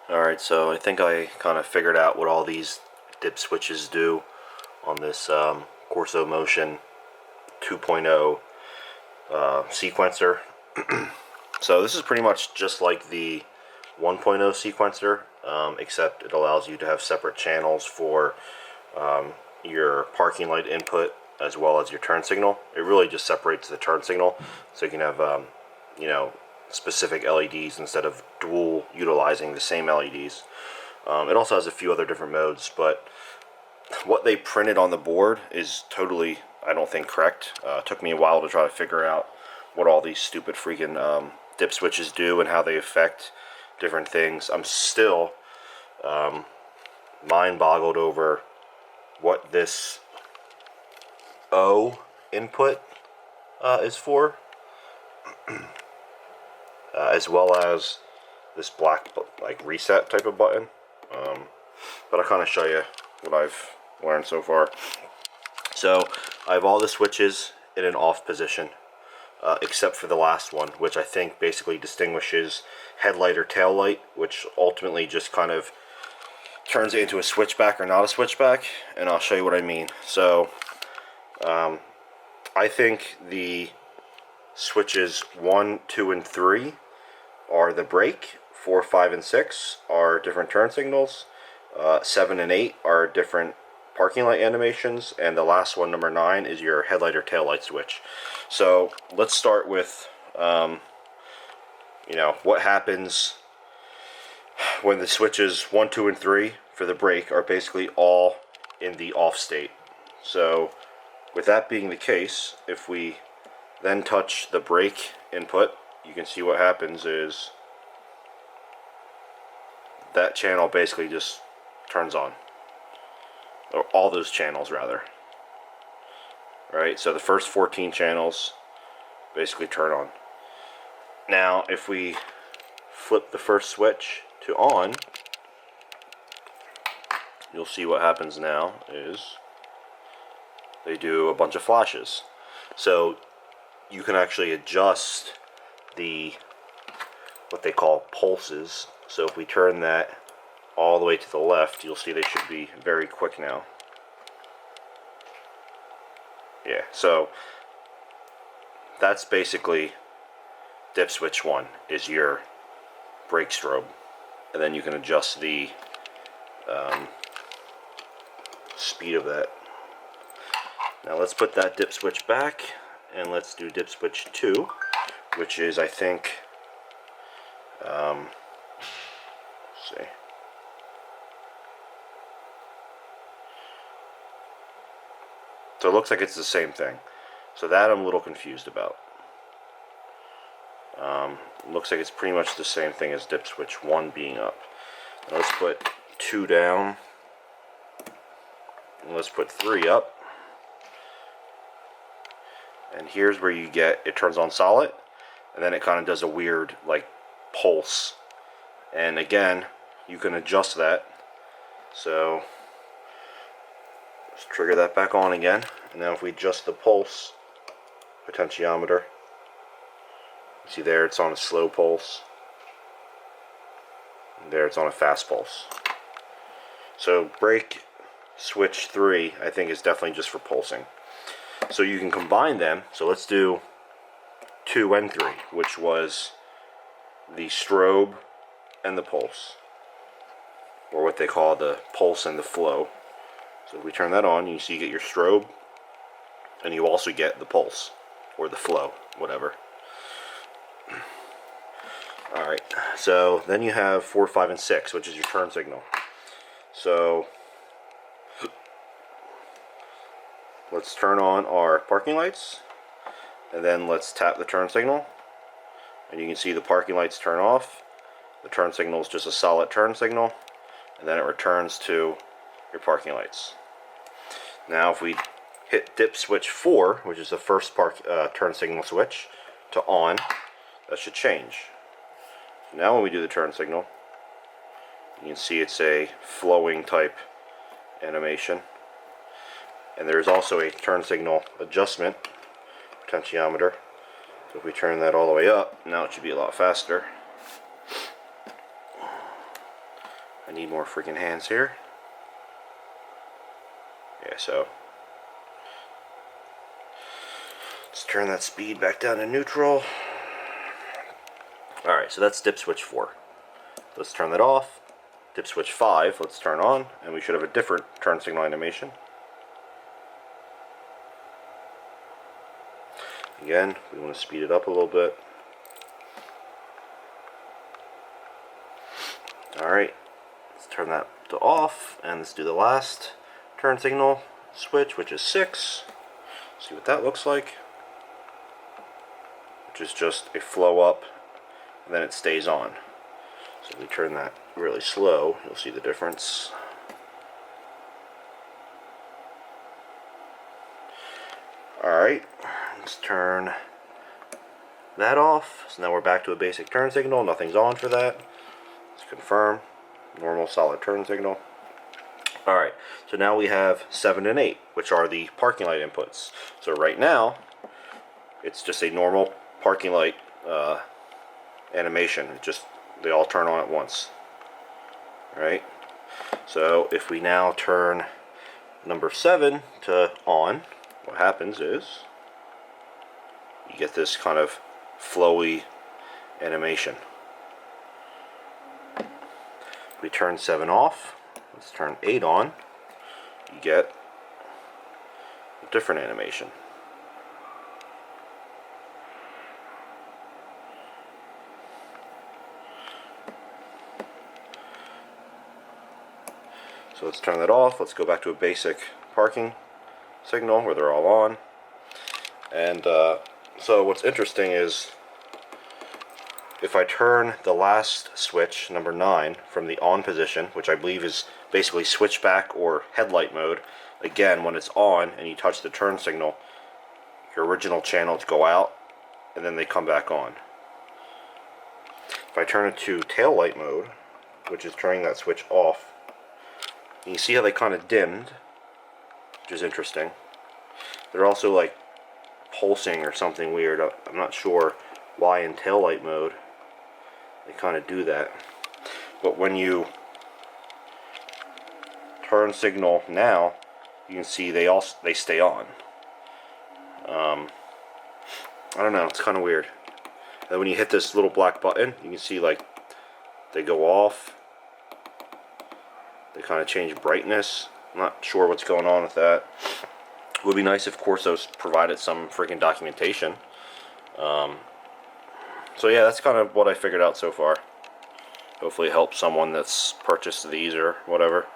Alright, so I think I kind of figured out what all these dip switches do on this Corso Motion 2.0 sequencer. So this is pretty much just like the 1.0 sequencer, except it allows you to have separate channels for your parking light input as well as your turn signal. It really just separates the turn signal, so you can have you know, specific LEDs instead of dual utilizing the same LEDs. It also has a few other different modes, but what they printed on the board is totally, I don't think, correct. It took me a while to try to figure out what all these stupid freaking dip switches do and how they affect different things. I'm still mind boggled over what this O input is for, as well as this black like reset type of button. But I'll kind of show you what I've learned so far. So I have all the switches in an off position, except for the last one, which I think basically distinguishes headlight or tail light, which ultimately just kind of turns it into a switchback or not a switchback, and I'll show you what I mean. So I think the switches 1, 2, and 3 are the brake. 4, 5, and 6 are different turn signals. 7 and 8 are different parking light animations, and the last one, number 9, is your headlight or tail light switch. So let's start with what happens when the switches 1, 2, and 3 for the brake are basically all in the off state. So with that being the case, if we then touch the brake input, you can see what happens is that channel basically just turns on, or all those channels rather. Right, so the first 14 channels basically turn on. Now if we flip the first switch to on, you'll see what happens now is they do a bunch of flashes. So you can actually adjust the what they call pulses. So if we turn that all the way to the left, you'll see they should be very quick now. Yeah, so that's basically dip switch 1 is your brake strobe, and then you can adjust the speed of that. Now let's put that dip switch back, and let's do dip switch 2, which is, I think, let's see. So it looks like it's the same thing. So that I'm a little confused about. Looks like it's pretty much the same thing as dip switch 1 being up. Now let's put 2 down. And let's put 3 up. And here's where you get, it turns on solid, and then it kind of does a weird like pulse. And again, you can adjust that. So let's trigger that back on again. And now if we adjust the pulse potentiometer, see there it's on a slow pulse, and there it's on a fast pulse. So brake switch 3 I think is definitely just for pulsing. So you can combine them. So let's do 2 and 3, which was the strobe and the pulse, or what they call the pulse and the flow. So if we turn that on, you see you get your strobe, and you also get the pulse, or the flow, whatever. Alright, so then you have 4, 5, and 6, which is your turn signal. So let's turn on our parking lights, and then let's tap the turn signal, and you can see the parking lights turn off. The turn signal is just a solid turn signal, and then it returns to your parking lights. Now if we hit dip switch 4, which is the first turn signal switch, to on, that should change. So now when we do the turn signal, you can see it's a flowing type animation. And there's also a turn signal adjustment potentiometer. So if we turn that all the way up, now it should be a lot faster. I need more freaking hands here. Yeah, so let's turn that speed back down to neutral. Alright, so that's dip switch 4. Let's turn that off. Dip switch 5, let's turn on, and we should have a different turn signal animation. Again, we want to speed it up a little bit. Alright, let's turn that to off, and let's do the last turn signal switch, which is 6. See what that looks like. Which is just a flow up, and then it stays on. So if we turn that really slow, you'll see the difference. Alright, let's turn that off. So now we're back to a basic turn signal. Nothing's on for that. Let's confirm. Normal solid turn signal. Alright, so now we have 7 and 8, which are the parking light inputs. So right now, it's just a normal parking light animation. They all turn on at once. Alright, so if we now turn number 7 to on, what happens is you get this kind of flowy animation. If we turn 7 off, let's turn 8 on, you get a different animation. So let's turn that off. Let's go back to a basic parking signal where they're all on. And so what's interesting is if I turn the last switch, number 9, from the on position, which I believe is basically switchback or headlight mode, again, when it's on and you touch the turn signal, your original channels go out and then they come back on. If I turn it to tail light mode, which is turning that switch off, you can see how they kind of dimmed, which is interesting. They're also like pulsing or something weird. I'm not sure why in tail light mode they kind of do that. But when you turn signal now, you can see they stay on. I don't know, it's kind of weird. And when you hit this little black button, you can see like they go off. They kind of change brightness. I'm not sure what's going on with that. It would be nice if Corsos provided some freaking documentation. So yeah, that's kind of what I figured out so far. Hopefully it helps someone that's purchased these or whatever.